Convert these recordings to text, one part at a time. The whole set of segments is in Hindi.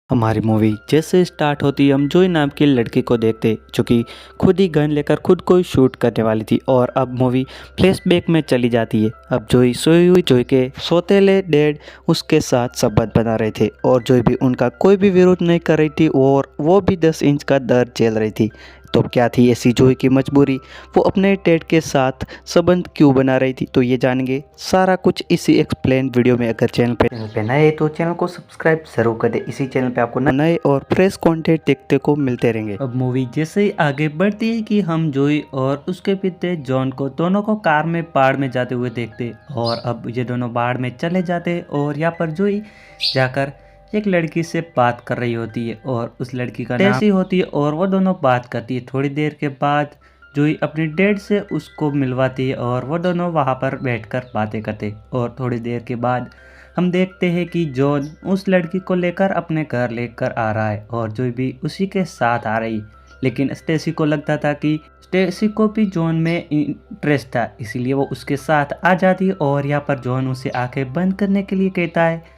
हमारी मूवी जैसे स्टार्ट होती हम जोई नाम की लड़की को देखते जो कि खुद ही गन लेकर खुद को ही शूट करने वाली थी। और अब मूवी फ्लैशबैक में चली जाती है। अब जोई सोई हुई जोई के सौतेले डैड उसके साथ संबंध बना रहे थे और जोई भी उनका कोई भी विरोध नहीं कर रही थी और वो भी 10 इंच का दर्द झेल रही थी। तो क्या थी ऐसी जोई की मजबूरी, वो अपने डैड के साथ संबंध क्यों बना रही थी, तो ये जानेंगे सारा कुछ इसी एक्सप्लेन वीडियो में। अगर चैनल पे नए हैं तो चैनल को सब्सक्राइब जरूर कर दे। इसी चैनल पे आपको नए और फ्रेश कंटेंट देखने को मिलते रहेंगे। अब मूवी जैसे ही आगे बढ़ती है कि हम जोई और उसके पिता जॉन को दोनों को कार में बाढ़ में जाते हुए देखते और अब ये दोनों बाढ़ में चले जाते और यहाँ पर जोई जाकर एक लड़की से बात कर रही होती है और उस लड़की का नाम टेसी होती है और वो दोनों बात करती है। थोड़ी देर के बाद जोई अपनी डैड से उसको मिलवाती है और वो दोनों वहाँ पर बैठकर बातें करते और थोड़ी देर के बाद हम देखते हैं कि जॉन उस लड़की को लेकर अपने घर लेकर आ रहा है और जोई भी उसी के साथ आ रही। लेकिन स्टेसी को लगता था कि स्टेसी को भी जॉन में इंटरेस्ट था, इसीलिए वो उसके साथ आ जाती और यहाँ पर जॉन उसे आंखें बंद करने के लिए कहता है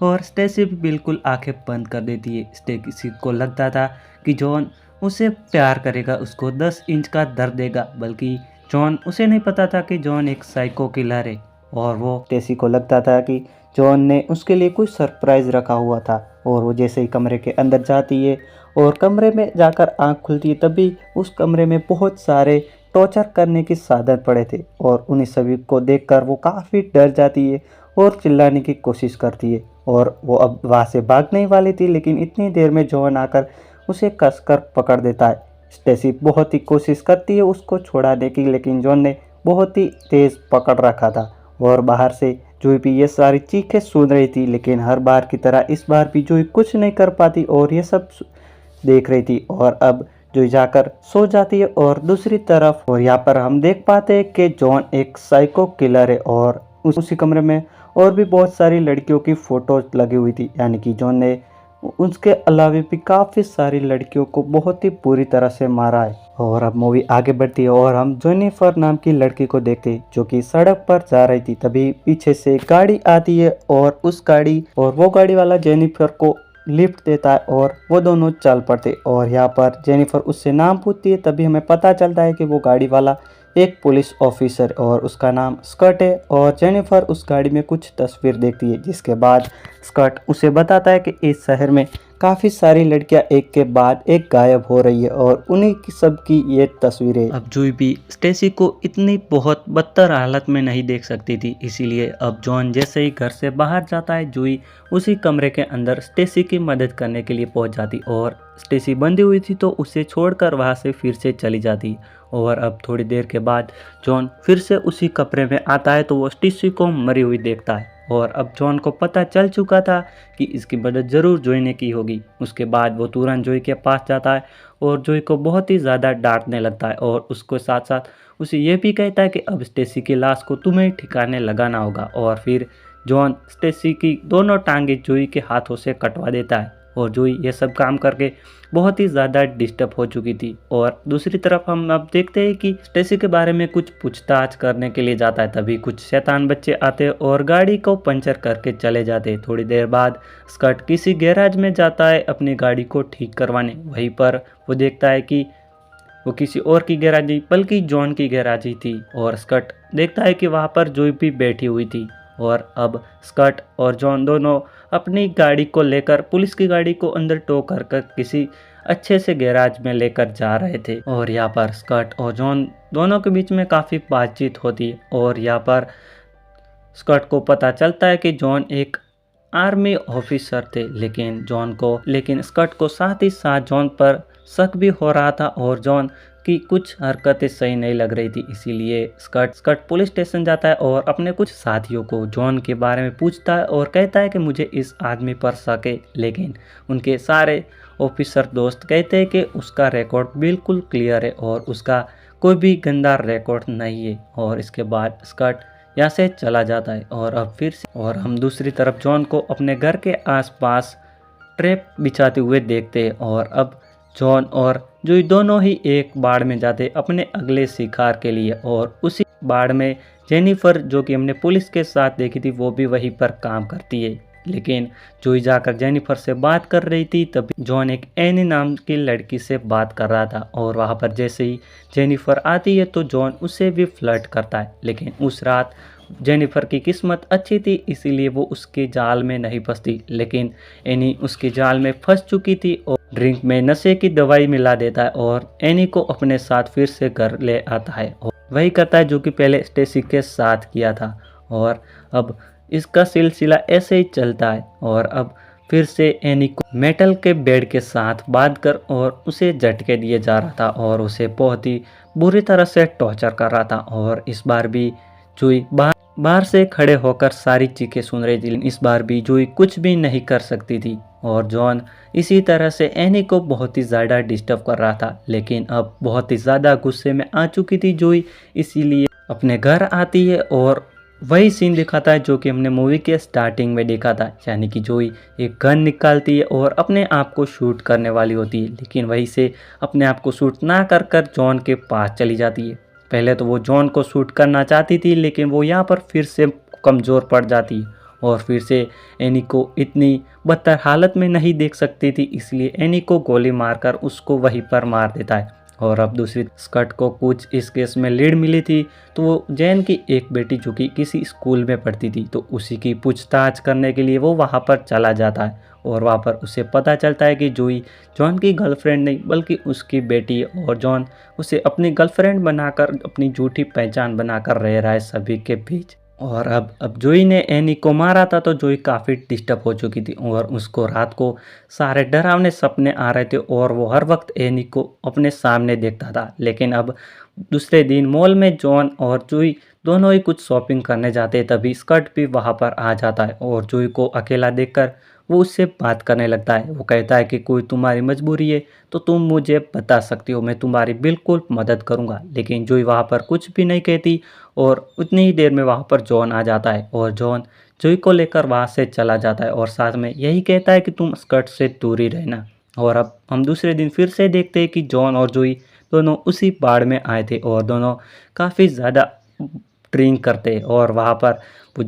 और स्टेसी भी बिल्कुल आंखें बंद कर देती है। स्टेसी को लगता था कि जॉन उसे प्यार करेगा, उसको 10 इंच का दर्द देगा, बल्कि जॉन उसे नहीं पता था कि जॉन एक साइको किलर है। और वो स्टेसी को लगता था कि जॉन ने उसके लिए कुछ सरप्राइज़ रखा हुआ था। और वो जैसे ही कमरे के अंदर जाती है और कमरे में जाकर आंख खुलती है तभी उस कमरे में बहुत सारे टॉर्चर करने के साधन पड़े थे और उन्हीं सभी को देखकर वो काफ़ी डर जाती है और चिल्लाने की कोशिश करती है। और वो अब वहाँ से भागने ही वाली थी, लेकिन इतनी देर में जॉन आकर उसे कसकर पकड़ देता है। स्टेसी बहुत ही कोशिश करती है उसको छुड़ाने की, लेकिन जॉन ने बहुत ही तेज़ पकड़ रखा था। और बाहर से जोई भी ये सारी चीखें सुन रही थी, लेकिन हर बार की तरह इस बार भी जोई कुछ नहीं कर पाती और ये सब देख रही थी। और अब जोई जाकर सो जाती है और दूसरी तरफ और यहाँ पर हम देख पाते हैं कि जॉन एक साइको किलर है और उसी कमरे में और भी बहुत सारी लड़कियों की फ़ोटोज लगी हुई थी, यानी कि जॉन ने उसके अलावा भी काफ़ी सारी लड़कियों को बहुत ही बुरी तरह से मारा है। और अब मूवी आगे बढ़ती है और हम जेनिफर नाम की लड़की को देखते हैं जो कि सड़क पर जा रही थी। तभी पीछे से गाड़ी आती है और वो गाड़ी वाला जेनिफर को लिफ्ट देता है और वो दोनों चल पड़ते। और यहाँ पर जेनिफर उससे नाम पूछती है, तभी हमें पता चलता है कि वो गाड़ी वाला एक पुलिस ऑफिसर और उसका नाम स्कॉट है। और जेनिफर उस गाड़ी में कुछ तस्वीर देखती है, जिसके बाद स्कॉट उसे बताता है कि इस शहर में काफ़ी सारी लड़कियां एक के बाद एक गायब हो रही है और उन्हीं की सब की ये तस्वीरें। अब जोई भी स्टेसी को इतनी बहुत बदतर हालत में नहीं देख सकती थी, इसीलिए अब जॉन जैसे ही घर से बाहर जाता है जोई उसी कमरे के अंदर स्टेसी की मदद करने के लिए पहुंच जाती और स्टेसी बंधी हुई थी तो उसे छोड़कर वहां से फिर से चली जाती। और अब थोड़ी देर के बाद जॉन फिर से उसी कमरे में आता है तो वो स्टेसी को मरी हुई देखता है और अब जॉन को पता चल चुका था कि इसकी मदद ज़रूर जोई ने की होगी। उसके बाद वो तुरंत जोई के पास जाता है और जोई को बहुत ही ज़्यादा डांटने लगता है और उसको साथ साथ उसे ये भी कहता है कि अब स्टेसी की लाश को तुम्हें ठिकाने लगाना होगा। और फिर जॉन स्टेसी की दोनों टांगें जोई के हाथों से कटवा देता है और जोई ये सब काम करके बहुत ही ज़्यादा डिस्टर्ब हो चुकी थी। और दूसरी तरफ हम अब देखते हैं कि स्टेसी के बारे में कुछ पूछताछ करने के लिए जाता है, तभी कुछ शैतान बच्चे आते और गाड़ी को पंचर करके चले जाते। थोड़ी देर बाद स्कॉट किसी गैराज में जाता है अपनी गाड़ी को ठीक करवाने। वहीं पर वो देखता है कि वो किसी और की गैराजी बल्कि जॉन की गैराजी थी और स्कॉट देखता है कि वहाँ पर जोई भी बैठी हुई थी। और अब स्कॉट और जॉन दोनों अपनी गाड़ी को लेकर पुलिस की गाड़ी को अंदर टो कर किसी अच्छे से गैराज में लेकर जा रहे थे। और यहाँ पर स्कॉट और जॉन दोनों के बीच में काफ़ी बातचीत होती है और यहाँ पर स्कॉट को पता चलता है कि जॉन एक आर्मी ऑफिसर थे, लेकिन स्कॉट को साथ ही साथ जॉन पर शक भी हो रहा था और जॉन की कुछ हरकतें सही नहीं लग रही थी। इसीलिए स्कॉट पुलिस स्टेशन जाता है और अपने कुछ साथियों को जॉन के बारे में पूछता है और कहता है कि मुझे इस आदमी पर शक है, लेकिन उनके सारे ऑफिसर दोस्त कहते हैं कि उसका रिकॉर्ड बिल्कुल क्लियर है और उसका कोई भी गंदा रिकॉर्ड नहीं है। और इसके बाद स्कॉट यहाँ से चला जाता है और अब फिर से और हम दूसरी तरफ जॉन को अपने घर के आसपास ट्रैप बिछाते हुए देखते हैं। और अब जॉन और जोई दोनों ही एक बाड़ में जाते अपने अगले शिकार के लिए और उसी बाड़ में जेनिफर जो कि हमने पुलिस के साथ देखी थी वो भी वहीं पर काम करती है। लेकिन जोई जाकर जेनिफर से बात कर रही थी तभी जॉन एक एनी नाम की लड़की से बात कर रहा था और वहाँ पर जैसे ही जेनिफर आती है तो जॉन उससे भी फ्लर्ट करता है। लेकिन उस रात जेनिफर की किस्मत अच्छी थी इसीलिए वो उसके जाल में नहीं फंसती, लेकिन एनी उसके जाल में फंस चुकी थी और ड्रिंक में नशे की दवाई मिला देता है और एनी को अपने साथ फिर से घर ले आता है और वही करता है जो कि पहले स्टेसी के साथ किया था। और अब इसका सिलसिला ऐसे ही चलता है और अब फिर से एनी को मेटल के बेड के साथ बांधकर और उसे झटके दिए जा रहा था और उसे बहुत ही बुरी तरह से टॉर्चर कर रहा था। और इस बार भी जुई बाहर से खड़े होकर सारी चीखें सुन रही थी। इस बार भी जुई कुछ भी नहीं कर सकती थी और जॉन इसी तरह से एनी को बहुत ही ज़्यादा डिस्टर्ब कर रहा था। लेकिन अब बहुत ही ज़्यादा गुस्से में आ चुकी थी जुई, इसीलिए अपने घर आती है और वही सीन दिखाता है जो कि हमने मूवी के स्टार्टिंग में देखा था, यानी कि जोई एक गन निकालती है और अपने आप को शूट करने वाली होती है, लेकिन वहीं से अपने आप को शूट ना कर कर जॉन के पास चली जाती है। पहले तो वो जॉन को शूट करना चाहती थी लेकिन वो यहाँ पर फिर से कमज़ोर पड़ जाती है और फिर से एनी को इतनी बदतर हालत में नहीं देख सकती थी, इसलिए एनी को गोली मारकर उसको वहीं पर मार देता है। और अब दूसरी स्कर्ट को कुछ इस केस में लीड मिली थी तो वो जैन की एक बेटी जो कि किसी स्कूल में पढ़ती थी तो उसी की पूछताछ करने के लिए वो वहाँ पर चला जाता है और वहाँ पर उसे पता चलता है कि जोई जॉन की गर्लफ्रेंड नहीं बल्कि उसकी बेटी है और जॉन उसे अपनी गर्लफ्रेंड बनाकर अपनी झूठी पहचान बनाकर रह रहा है सभी के बीच। और अब जोई ने एनी को मारा था तो जोई काफ़ी डिस्टर्ब हो चुकी थी और उसको रात को सारे डरावने सपने आ रहे थे और वो हर वक्त एनी को अपने सामने देखता था। लेकिन अब दूसरे दिन मॉल में जॉन और जोई दोनों ही कुछ शॉपिंग करने जाते हैं तभी स्कर्ट भी वहाँ पर आ जाता है और जोई को अकेला देखकर वो उससे बात करने लगता है। वो कहता है कि कोई तुम्हारी मजबूरी है तो तुम मुझे बता सकती हो, मैं तुम्हारी बिल्कुल मदद करूँगा। लेकिन जोई वहाँ पर कुछ भी नहीं कहती और उतनी ही देर में वहाँ पर जॉन आ जाता है और जॉन जोई को लेकर वहाँ से चला जाता है और साथ में यही कहता है कि तुम स्कर्ट से दूर ही रहना। और अब हम दूसरे दिन फिर से देखते हैं कि जॉन और जोई दोनों उसी बाड़ में आए थे और दोनों काफ़ी ज़्यादा ड्रिंक करते और वहाँ पर वो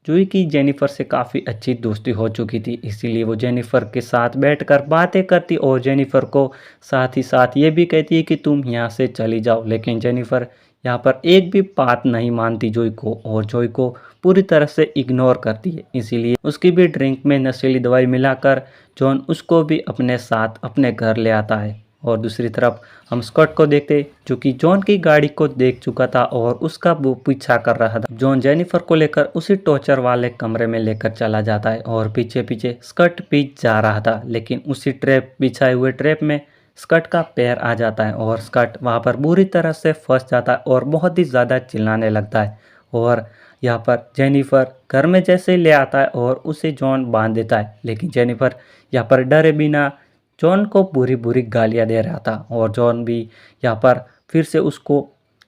जोई की जेनिफर से काफ़ी अच्छी दोस्ती हो चुकी थी, इसीलिए वो जेनिफर के साथ बैठकर बातें करती और जेनिफर को साथ ही साथ ये भी कहती है कि तुम यहाँ से चली जाओ। लेकिन जेनिफर यहाँ पर एक भी बात नहीं मानती जोई को और जोई को पूरी तरह से इग्नोर करती है, इसीलिए उसकी भी ड्रिंक में नशीली दवाई मिलाकर जॉन उसको भी अपने साथ अपने घर ले आता है। और दूसरी तरफ हम स्कॉट को देखते जो कि जॉन की गाड़ी को देख चुका था और उसका वो पीछा कर रहा था। जॉन जेनिफर को लेकर उसी टॉर्चर वाले कमरे में लेकर चला जाता है और पीछे पीछे स्कर्ट भी जा रहा था, लेकिन उसी ट्रैप बिछाए हुए ट्रैप में स्कर्ट का पैर आ जाता है और स्कर्ट वहाँ पर बुरी तरह से फंस जाता है और बहुत ही ज़्यादा चिल्लाने लगता है। और यहाँ पर जेनिफर घर में जैसे ले आता है और उसे जॉन बांध देता है, लेकिन जेनिफर यहाँ पर डरे बिना जॉन को बुरी बुरी गालियाँ दे रहा था और जॉन भी यहाँ पर फिर से उसको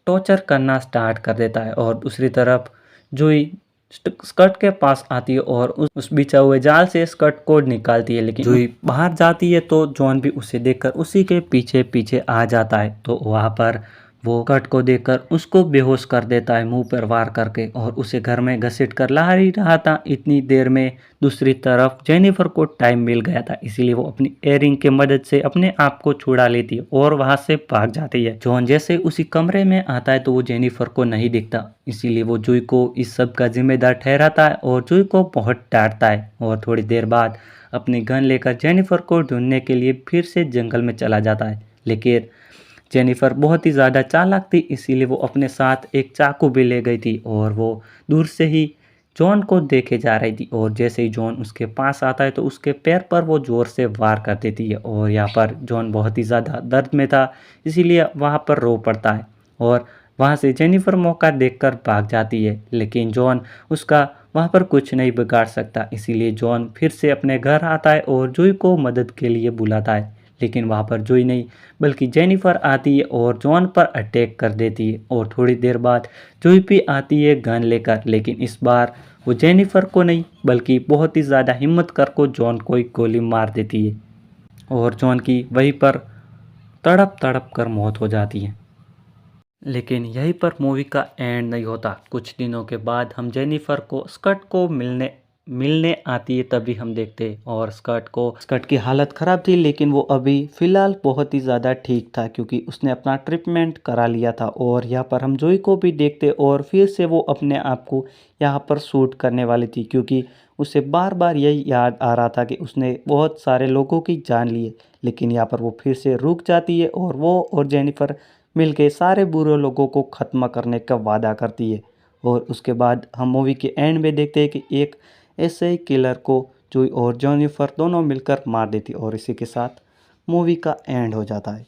टॉर्चर करना स्टार्ट कर देता है। और दूसरी तरफ जोई स्कर्ट के पास आती है और उस बिछा हुए जाल से स्कर्ट को निकालती है, लेकिन जोई बाहर जाती है तो जॉन भी उसे देखकर उसी के पीछे पीछे आ जाता है। तो वहाँ पर वो स्कर्ट को देखकर उसको बेहोश कर देता है मुंह पर वार करके और उसे घर में घसीट कर ला ही रहा था। इतनी देर में दूसरी तरफ जेनिफर को टाइम मिल गया था, इसीलिए वो अपनी एयरिंग के मदद से अपने आप को छुड़ा लेती है और वहां से भाग जाती है। जॉन जैसे उसी कमरे में आता है तो वो जेनिफर को नहीं दिखता, इसीलिए वो जुई को इस सब का जिम्मेदार ठहराता है और जुई को बहुत डांटता है। और थोड़ी देर बाद अपनी गन लेकर जेनिफर को ढूंढने के लिए फिर से जंगल में चला जाता है, लेकिन जेनिफर बहुत ही ज़्यादा चालाक थी, इसीलिए वो अपने साथ एक चाकू भी ले गई थी और वो दूर से ही जॉन को देखे जा रही थी। और जैसे ही जॉन उसके पास आता है तो उसके पैर पर वो ज़ोर से वार कर देती है और यहाँ पर जॉन बहुत ही ज़्यादा दर्द में था, इसीलिए वहाँ पर रो पड़ता है और वहाँ से जेनिफर मौका देखकर भाग जाती है, लेकिन जॉन उसका वहाँ पर कुछ नहीं बिगाड़ सकता, इसीलिए जॉन फिर से अपने घर आता है और जोई को मदद के लिए बुलाता है। लेकिन वहाँ पर जोई नहीं बल्कि जेनिफर आती है और जॉन पर अटैक कर देती है और थोड़ी देर बाद जोई भी आती है गन लेकर, लेकिन इस बार वो जेनिफर को नहीं बल्कि बहुत ही ज़्यादा हिम्मत कर को जॉन को एक गोली मार देती है और जॉन की वहीं पर तड़प तड़प कर मौत हो जाती है। लेकिन यहीं पर मूवी का एंड नहीं होता। कुछ दिनों के बाद हम जेनिफर को स्कर्ट को मिलने मिलने आती है तभी हम देखते हैं। और स्कर्ट की हालत ख़राब थी, लेकिन वो अभी फ़िलहाल बहुत ही ज़्यादा ठीक था क्योंकि उसने अपना ट्रीटमेंट करा लिया था। और यहाँ पर हम जोई को भी देखते और फिर से वो अपने आप को यहाँ पर शूट करने वाली थी क्योंकि उसे बार बार यही याद आ रहा था कि उसने बहुत सारे लोगों की जान ली है। लेकिन यहाँ पर वो फिर से रुक जाती है और वो और जेनिफर मिलके सारे बुरे लोगों को ख़त्म करने का वादा करती है। और उसके बाद हम मूवी के एंड में देखते हैं कि एक ऐसे ही किलर को जोई और जेनिफर दोनों मिलकर मार देती और इसी के साथ मूवी का एंड हो जाता है।